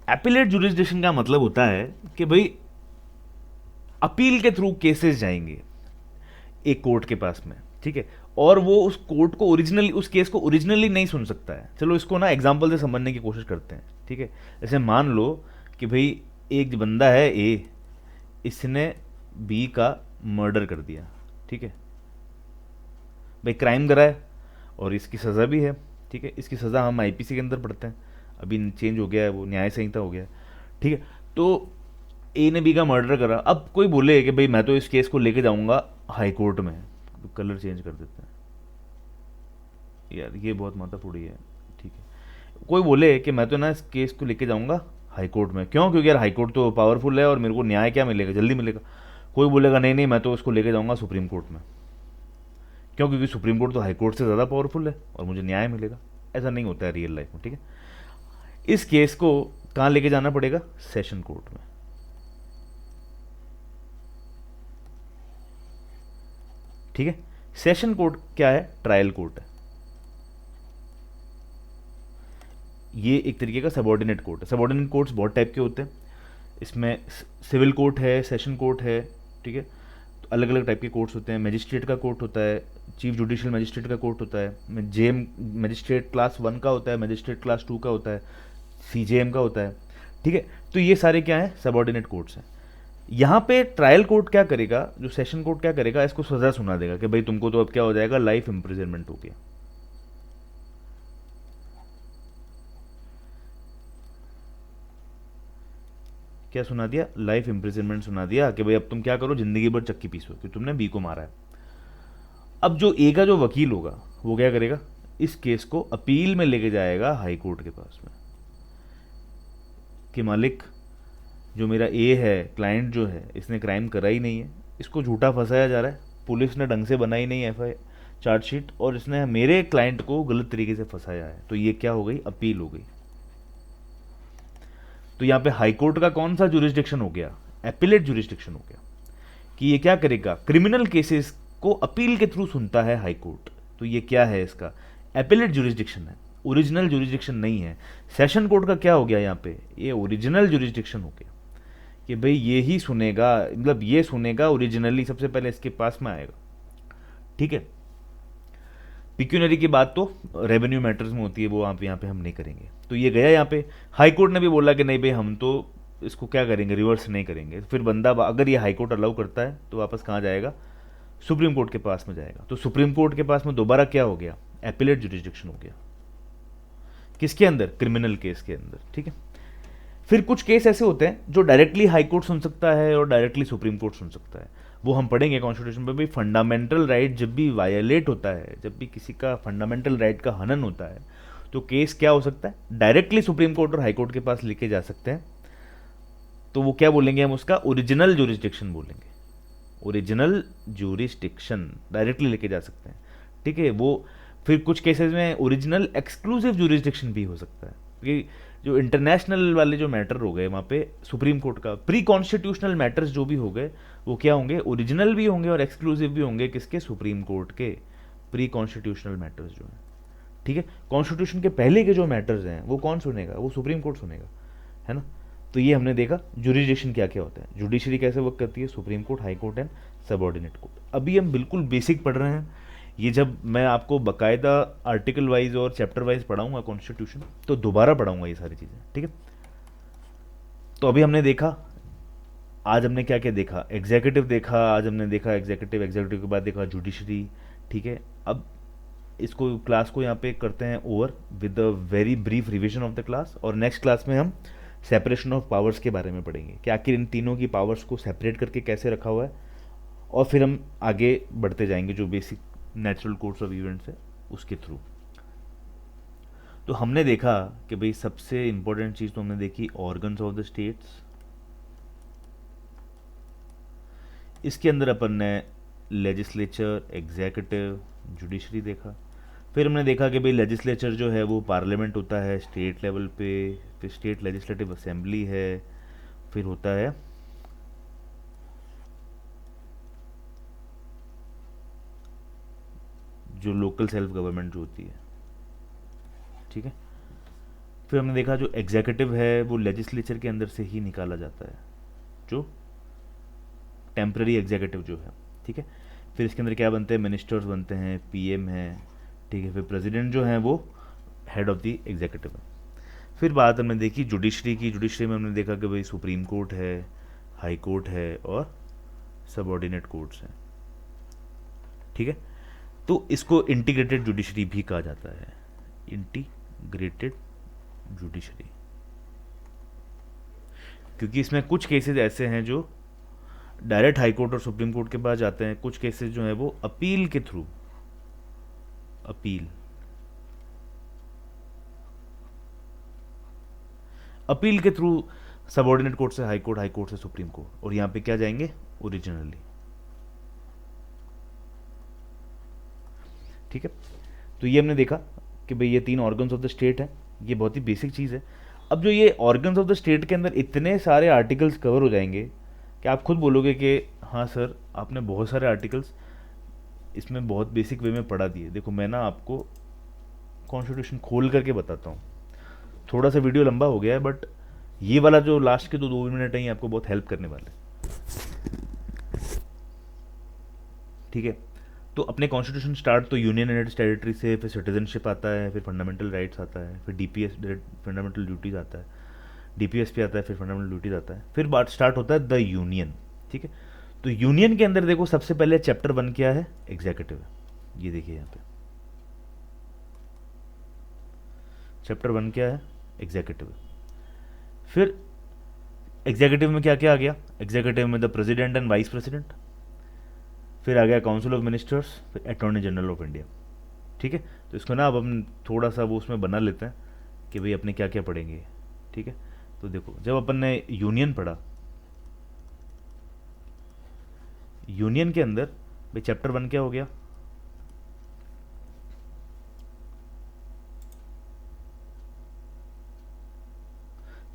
एपिलेट जुरिस्डिक्शन का मतलब होता है कि भाई अपील के थ्रू केसेस जाएंगे एक कोर्ट के पास में। ठीक है, और वो उस कोर्ट को ओरिजिनली, उस केस को ओरिजिनली नहीं सुन सकता है। चलो इसको ना एग्जांपल से समझने की कोशिश करते हैं। ठीक है, जैसे मान लो कि भाई एक बंदा है ए, इसने बी का मर्डर कर दिया। ठीक है भाई, क्राइम करा है और इसकी सज़ा भी है। ठीक है, इसकी सज़ा हम आईपीसी के अंदर पढ़ते हैं, अभी चेंज हो गया है, वो न्याय संहिता हो गया है। ठीक है, तो ए ने बी का मर्डर करा। अब कोई बोले कि भाई मैं तो इस केस को लेके जाऊंगा हाई कोर्ट में, तो कलर चेंज कर देते हैं यार, ये बहुत माथाफोड़ी है। ठीक है, कोई बोले कि मैं तो ना इस केस को लेके जाऊंगा हाई कोर्ट में, क्यों? क्योंकि यार हाई कोर्ट तो पावरफुल है और मेरे को न्याय क्या मिलेगा, जल्दी मिलेगा। कोई बोलेगा नहीं नहीं, मैं तो उसको लेके जाऊंगा सुप्रीम कोर्ट में, क्यों? क्योंकि सुप्रीम कोर्ट तो हाई कोर्ट से ज़्यादा पावरफुल है और मुझे न्याय मिलेगा। ऐसा नहीं होता है रियल लाइफ में। ठीक है, इस केस को कहाँ लेके जाना पड़ेगा? सेशन कोर्ट में। ठीक है, सेशन कोर्ट क्या है? ट्रायल कोर्ट है। ये एक तरीके का सबऑर्डिनेट कोर्ट है। सबऑर्डिनेट कोर्ट्स बहुत टाइप के होते हैं, इसमें सिविल कोर्ट है, सेशन कोर्ट है। ठीक है, तो अलग अलग टाइप के कोर्ट्स होते हैं। मजिस्ट्रेट का कोर्ट होता है, चीफ जुडिशियल मजिस्ट्रेट का कोर्ट होता है, जेएम मजिस्ट्रेट क्लास 1 का होता है, मजिस्ट्रेट क्लास 2 का होता है, सीजेएम का होता है। ठीक है, तो ये सारे क्या हैं? सबऑर्डिनेट कोर्ट्स हैं। यहाँ पे ट्रायल कोर्ट क्या करेगा, जो सेशन कोर्ट क्या करेगा, इसको सजा सुना देगा कि भाई तुमको तो अब क्या हो जाएगा, लाइफ इम्प्रिजनमेंट हो गया। क्या सुना दिया? लाइफ इम्प्रिजनमेंट सुना दिया कि भाई अब तुम क्या करो, जिंदगी भर चक्की पीसो कि तुमने बी को मारा है। अब जो ए का जो वकील होगा वो क्या करेगा, इस केस को अपील में लेके जाएगा हाई कोर्ट के पास में कि मालिक, जो मेरा ए है, क्लाइंट जो है, इसने क्राइम करा ही नहीं है, इसको झूठा फंसाया जा रहा है, पुलिस ने ढंग से बनाई नहीं एफ आई चार्जशीट, और इसने मेरे क्लाइंट को गलत तरीके से फंसाया है। तो ये क्या हो गई? अपील हो गई। तो यहाँ पे हाई कोर्ट का कौन सा जुरिस्डिक्शन हो गया? एपिलेट जुरिस्डिक्शन हो गया, कि ये क्या करेगा? क्रिमिनल केसेस को अपील के थ्रू सुनता है हाई कोर्ट। तो ये क्या है? इसका एपिलेट जुरिस्डिक्शन है, ओरिजिनल जुरिस्डिक्शन नहीं है। सेशन कोर्ट का क्या हो गया यहाँ पे? ये ओरिजिनल जुरिस्डिक्शन हो गया कि भाई ये ही सुनेगा, मतलब ये सुनेगा ओरिजिनली, सबसे पहले इसके पास में आएगा। ठीक है, पिक्यूनरी की बात तो रेवेन्यू मैटर्स में होती है, वो आप यहाँ पे हम नहीं करेंगे। तो ये गया यहाँ पे, हाई कोर्ट ने भी बोला कि नहीं भाई हम तो इसको क्या करेंगे, रिवर्स नहीं करेंगे। फिर बंदा अगर ये हाई कोर्ट अलाउ करता है तो वापस कहाँ जाएगा, सुप्रीम कोर्ट के पास में जाएगा। तो सुप्रीम कोर्ट के पास में दोबारा क्या हो गया, एपिलेट जुरिस्डिक्शन हो गया। किसके अंदर, क्रिमिनल केस के अंदर, ठीक है। फिर कुछ केस ऐसे होते हैं जो डायरेक्टली हाई कोर्ट सुन सकता है और डायरेक्टली सुप्रीम कोर्ट सुन सकता है। वो हम पढ़ेंगे कॉन्स्टिट्यूशन पे भी। फंडामेंटल राइट जब भी वायलेट होता है, जब भी किसी का फंडामेंटल राइट का हनन होता है, तो केस क्या हो सकता है, डायरेक्टली सुप्रीम कोर्ट और हाई कोर्ट के पास लेके जा सकते हैं। तो वो क्या बोलेंगे हम, उसका ओरिजिनल जुरिस्डिक्शन बोलेंगे। ओरिजिनल जुरिस्डिक्शन डायरेक्टली लेके जा सकते हैं, ठीक है। वो फिर कुछ केसेस में ओरिजिनल एक्सक्लूसिव जुरिस्डिक्शन भी हो सकता है, क्योंकि जो इंटरनेशनल वाले जो मैटर हो गए वहाँ पे सुप्रीम कोर्ट का, प्री कॉन्स्टिट्यूशनल मैटर्स जो भी हो गए वो क्या होंगे, ओरिजिनल भी होंगे और एक्सक्लूसिव भी होंगे। किसके, सुप्रीम कोर्ट के प्री कॉन्स्टिट्यूशनल मैटर्स जो हैं, ठीक है। कॉन्स्टिट्यूशन के पहले के जो मैटर्स हैं वो कौन सुनेगा, वो सुप्रीम कोर्ट सुनेगा, है ना। तो ये हमने देखा जुरिस्डिक्शन क्या क्या होता है, जुडिशरी कैसे वर्क करती है, supreme court, high court and subordinate court. अभी हम बिल्कुल बेसिक पढ़ रहे हैं। ये जब मैं आपको बकायदा आर्टिकल वाइज और चैप्टर वाइज पढ़ाऊंगा कॉन्स्टिट्यूशन, तो दोबारा पढ़ाऊंगा ये सारी चीज़ें, ठीक है। तो अभी हमने देखा, आज हमने क्या क्या देखा, एग्जीक्यूटिव देखा, आज हमने देखा एग्जीक्यूटिव, एग्जीक्यूटिव के बाद देखा जुडिशरी, ठीक है। अब इसको क्लास को यहाँ पे करते हैं over with a very brief revision of the class. और नेक्स्ट क्लास में हम सेपरेशन ऑफ पावर्स के बारे में पढ़ेंगे कि आखिर इन तीनों की पावर्स को सेपरेट करके कैसे रखा हुआ है। और फिर हम आगे बढ़ते जाएंगे जो basic natural course of events है उसके थ्रू। तो हमने देखा कि भाई सबसे इंपॉर्टेंट चीज़ तो हमने देखी ऑर्गन्स ऑफ द स्टेट्स। इसके अंदर अपन ने लेजिस्लेचर, एग्जीक्यूटिव, जुडिशरी देखा। फिर हमने देखा कि भाई लेजिस्लेचर जो है वो पार्लियामेंट होता है स्टेट लेवल पे, फिर स्टेट लेजिस्लेटिव असेंबली है, फिर होता है जो लोकल सेल्फ गवर्नमेंट जो होती है, ठीक है। फिर हमने देखा जो एग्जीक्यूटिव है वो लेजिस्लेचर के अंदर से ही निकाला जाता है, जो टेम्पररी एग्जीक्यूटिव जो है, ठीक है। फिर इसके अंदर क्या बनते हैं, मिनिस्टर्स बनते हैं, पीएम है, ठीक है। फिर प्रेसिडेंट जो है वो हेड ऑफ द एग्जीक्यूटिव है। फिर बात हमने देखी जुडिशरी की। जुडिशरी में हमने देखा कि भाई सुप्रीम कोर्ट है, हाई कोर्ट है और सबऑर्डिनेट कोर्ट्स हैं, ठीक है। तो इसको इंटीग्रेटेड जुडिशरी भी कहा जाता है, इंटीग्रेटेड जुडिशरी, क्योंकि इसमें कुछ केसेस ऐसे हैं जो डायरेक्ट हाई कोर्ट और सुप्रीम कोर्ट के पास जाते हैं, कुछ केसेस जो है वो अपील के थ्रू, अपील के थ्रू सबऑर्डिनेट कोर्ट से हाई कोर्ट, हाई कोर्ट से सुप्रीम कोर्ट, और यहां पे क्या जाएंगे, ओरिजिनली, ठीक है। तो ये हमने देखा कि भाई ये 3 ऑर्गन्स ऑफ द स्टेट है, ये बहुत ही बेसिक चीज़ है। अब जो ये ऑर्गन्स ऑफ द स्टेट के अंदर इतने सारे आर्टिकल्स कवर हो जाएंगे कि आप खुद बोलोगे कि हाँ सर आपने बहुत सारे आर्टिकल्स इसमें बहुत बेसिक वे में पढ़ा दिए। देखो मैं ना आपको कॉन्स्टिट्यूशन खोल करके बताता हूँ। थोड़ा सा वीडियो लंबा हो गया है बट ये वाला जो लास्ट के 2 मिनट हैं ये आपको बहुत हेल्प करने वाले हैं, ठीक है। तो अपने कॉन्स्टिट्यूशन स्टार्ट तो यूनियन एंड इट्स टेरिटरी से, फिर सिटीजनशिप आता है, फिर फंडामेंटल राइट्स आता है, फिर डीपीएस फंडामेंटल ड्यूटीज आता है, डीपीएस पे आता है, फिर फंडामेंटल ड्यूटीज आता है, फिर बात स्टार्ट होता है द यूनियन, ठीक है। तो यूनियन के अंदर देखो सबसे पहले चैप्टर 1 क्या है, एग्जीक्यूटिव है। ये देखिए यहाँ पे चैप्टर 1 क्या है, एग्जीक्यूटिव। फिर एग्जीक्यूटिव में क्या क्या आ गया, एग्जीक्यूटिव में the president and vice president, फिर आ गया काउंसिल ऑफ मिनिस्टर्स, फिर अटॉर्नी जनरल ऑफ इंडिया, ठीक है। तो इसको ना अब हम थोड़ा सा वो उसमें बना लेते हैं कि भाई अपने क्या क्या पढ़ेंगे, ठीक है। तो देखो जब अपन ने यूनियन पढ़ा, यूनियन के अंदर भाई चैप्टर 1 क्या हो गया,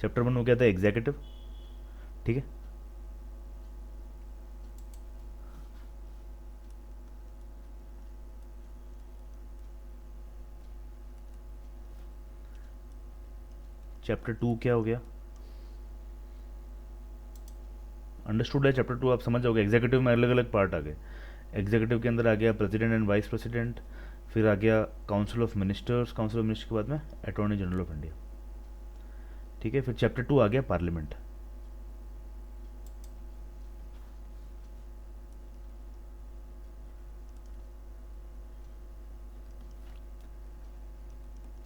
चैप्टर 1 हो गया था एग्जीक्यूटिव, ठीक है। चैप्टर 2 क्या हो गया, अंडरस्टूड है। चैप्टर 2 आप समझ जाओगे। एग्जीक्यूटिव में अलग अलग पार्ट आ गए। एग्जीक्यूटिव के अंदर आ गया प्रेसिडेंट एंड वाइस प्रेसिडेंट, फिर आ गया council of ministers, council of minister के बाद में अटॉर्नी जनरल ऑफ इंडिया, ठीक है। फिर चैप्टर 2 आ गया पार्लियामेंट,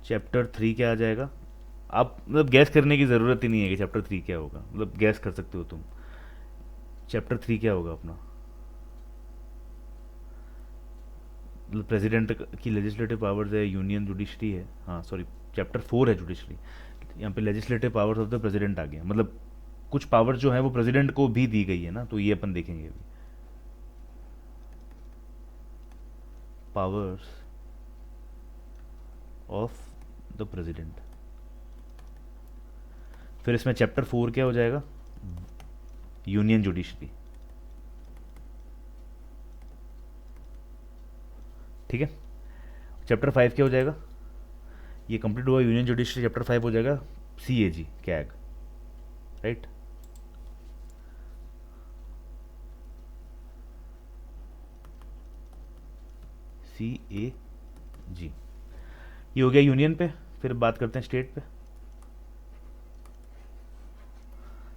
चैप्टर 3 क्या आ जाएगा? आप मतलब गैस करने की ज़रूरत ही नहीं है कि चैप्टर 3 क्या होगा, मतलब गैस कर सकते हो तुम। चैप्टर 3 क्या होगा अपना? मतलब प्रेसिडेंट की लेजिस्लेटिव पावर्स है, यूनियन जुडिशरी है, हाँ सॉरी, चैप्टर 4 है जुडिशरी। यहाँ पे legislative powers of the president आ गया, मतलब कुछ पावर जो है वो प्रेसिडेंट को भी दी गई है ना, तो ये अपन देखेंगे अभी। Powers of the president. फिर इसमें चैप्टर 4 क्या हो जाएगा? Union judiciary. ठीक है। चैप्टर 5 क्या हो जाएगा? ये कंप्लीट हुआ यूनियन जुडिशरी, चैप्टर 5 हो जाएगा सी ए जी, कैग। राइट। सी ए जी, ये हो गया यूनियन पे। फिर बात करते हैं स्टेट पे।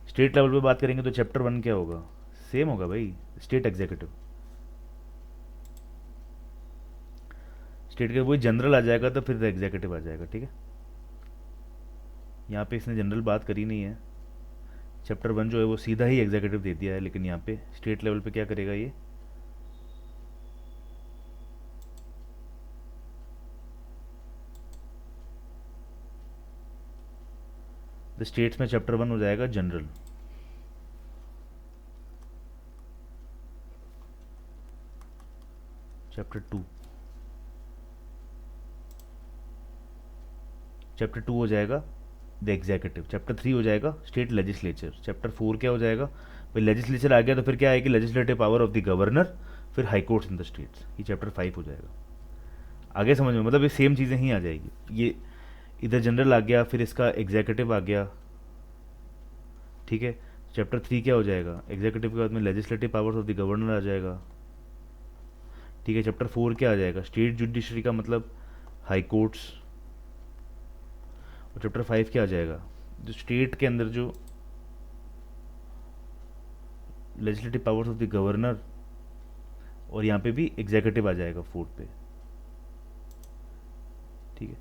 स्टेट लेवल पे बात करेंगे तो चैप्टर 1 क्या होगा? सेम होगा भाई, स्टेट एग्जीक्यूटिव। स्टेट का वही जनरल आ जाएगा तो फिर एग्जीक्यूटिव आ जाएगा। ठीक है, यहाँ पे इसने जनरल बात करी नहीं है। चैप्टर 1 जो है वो सीधा ही एग्जीक्यूटिव दे दिया है, लेकिन यहाँ पे स्टेट लेवल पे क्या करेगा ये? द स्टेट्स में चैप्टर 1 हो जाएगा जनरल। चैप्टर 2, चैप्टर 2 हो जाएगा द एग्जीक्यूटिव। चैप्टर 3 हो जाएगा स्टेट लेजिस्लेचर। चैप्टर 4 क्या हो जाएगा? भाई लेजिस्लेचर आ गया तो फिर क्या आएगी? Legislative power of the governor, फिर high courts in the states. ये चैप्टर 5 हो जाएगा। आगे समझ में, मतलब ये सेम चीज़ें ही आ जाएगी। ये इधर जनरल आ गया, फिर इसका एग्जीक्यूटिव आ गया। ठीक है, चैप्टर 3 क्या हो जाएगा? एग्जीक्यूटिव के बाद में legislative powers of the governor आ जाएगा। ठीक है, चैप्टर 4 क्या आ जाएगा? स्टेट जुडिशरी का मतलब हाई कोर्ट्स। और चैप्टर 5 क्या आ जाएगा? जो स्टेट के अंदर जो legislative powers of the governor, और यहाँ पे भी एग्जीक्यूटिव आ जाएगा 4 पे। ठीक है,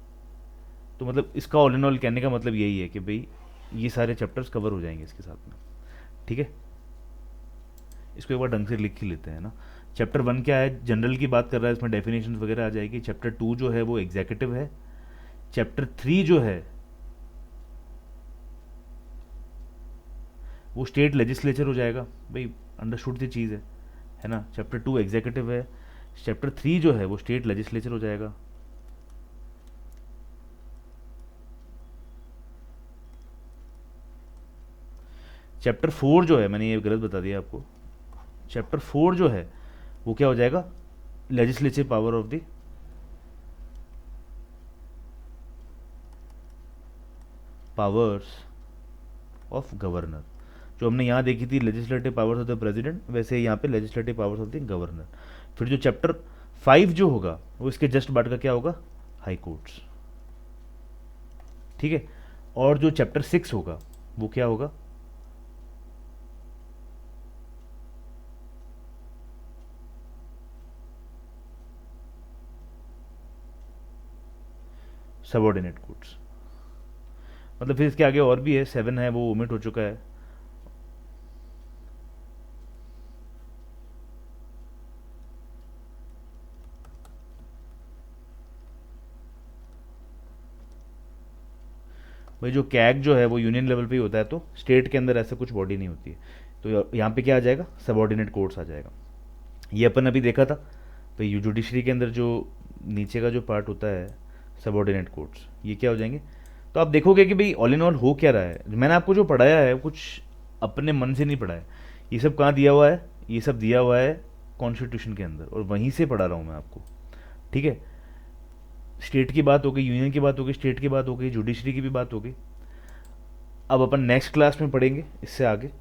तो मतलब इसका ऑल इन ऑल कहने का मतलब यही है कि भाई ये सारे चैप्टर्स कवर हो जाएंगे इसके साथ में। ठीक है, इसको एक बार ढंग से लिख ही लेते हैं ना। चैप्टर 1 क्या है? जनरल की बात कर रहा है, इसमें डेफिनेशन वगैरह आ जाएगी। चैप्टर 2 जो है वो एग्जीक्यूटिव है। चैप्टर 3 जो है वो स्टेट लेजिस्लेचर हो जाएगा। भाई अंडरस्टूड सी चीज़ है ना। चैप्टर 2 एग्जीक्यूटिव है, चैप्टर 3 जो है वो स्टेट लेजिस्लेचर हो जाएगा। चैप्टर 4 जो है, मैंने ये गलत बता दिया आपको, चैप्टर 4 जो है वो क्या हो जाएगा? Legislative power of the powers of governor. जो हमने यहाँ देखी थी legislative powers of the president, वैसे यहाँ पे legislative powers of the governor. फिर जो चैप्टर 5 जो होगा वो इसके जस्ट बाद का क्या होगा? High courts. ठीक है, और जो चैप्टर 6 होगा वो क्या होगा? Subordinate courts. मतलब फिर इसके आगे और भी है, 7 है वो ओमिट हो चुका है। भाई जो कैग जो है वो यूनियन लेवल पे ही होता है, तो स्टेट के अंदर ऐसा कुछ बॉडी नहीं होती है। तो यहाँ पे क्या आ जाएगा? सबॉर्डिनेट कोर्ट्स आ जाएगा। ये अपन अभी देखा था। तो ये जुडिशरी के अंदर जो नीचे का जो पार्ट होता है सबॉर्डिनेट कोर्ट्स, ये क्या हो जाएंगे? तो आप देखोगे कि भाई ऑल इन ऑल हो क्या रहा है। मैंने आपको जो पढ़ाया है कुछ अपने मन से नहीं पढ़ा है। ये सब कहाँ दिया हुआ है? ये सब दिया हुआ है कॉन्स्टिट्यूशन के अंदर, और वहीं से पढ़ा रहा हूँ मैं आपको। ठीक है, स्टेट की बात हो गई, यूनियन की बात हो गई, स्टेट की बात हो गई, जुडिशरी की भी बात हो गई। अब अपन नेक्स्ट क्लास में पढ़ेंगे इससे आगे।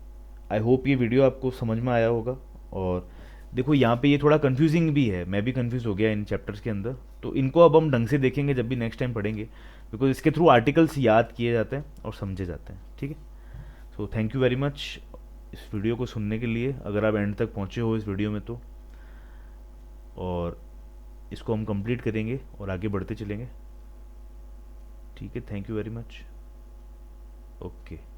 आई होप ये वीडियो आपको समझ में आया होगा। और देखो यहाँ पे ये थोड़ा कंफ्यूजिंग भी है, मैं भी कंफ्यूज हो गया इन चैप्टर्स के अंदर। तो इनको अब हम ढंग से देखेंगे जब भी नेक्स्ट टाइम पढ़ेंगे, बिकॉज इसके थ्रू आर्टिकल्स याद किए जाते हैं और समझे जाते हैं। ठीक है, so thank you very much इस वीडियो को सुनने के लिए, अगर आप एंड तक पहुँचे हो इस वीडियो में तो। और इसको हम कंप्लीट करेंगे और आगे बढ़ते चलेंगे। ठीक है, thank you very much. Okay.